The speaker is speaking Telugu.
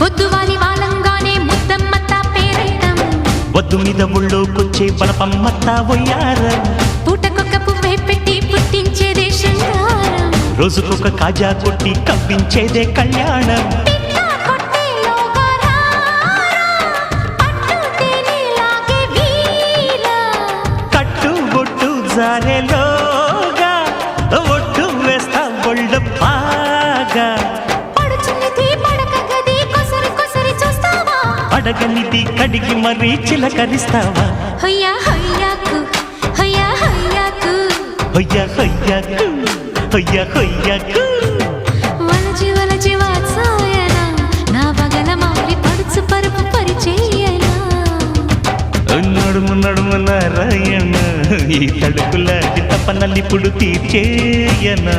మొద్దువాలి వాలంగానే ముద్దమ్మత్త పేరటం వద్దు మీద ఒళ్ళోకొచ్చే బలపమ్మత్త ఒయ్యారం పూటకొక్క పువ్వే పెట్టి పుట్టించేదే శృంగారం రోజుకొక కాజా కొట్టి కవ్వించేదే కళ్యాణం పిట్టా కొట్టేలోగా రారా, పట్టు తేనెలాగే వీరా. కట్టు బొట్టు జారెలోగా ఒట్టు వేస్తా ఒళ్ళు బాగా పడుచున్నది పడక గది కొసరి కొసరి చూస్తావా అడగనిది కడిగి మరీ చిలకరిస్తావా హొయ్యా హొయ్యాకు హొయ్యా హొయ్యాకు హొయ్య హొయ్యకు హొయ్య హొయ్యకు వలచి వలచి వాత్సాయన నా పగల మారి పడుచు పరుపు పరిచేయనా నడుము నడుము నారాయణ ఈ తడుకులాంటి తపనలిప్పుడు తీర్చేయనా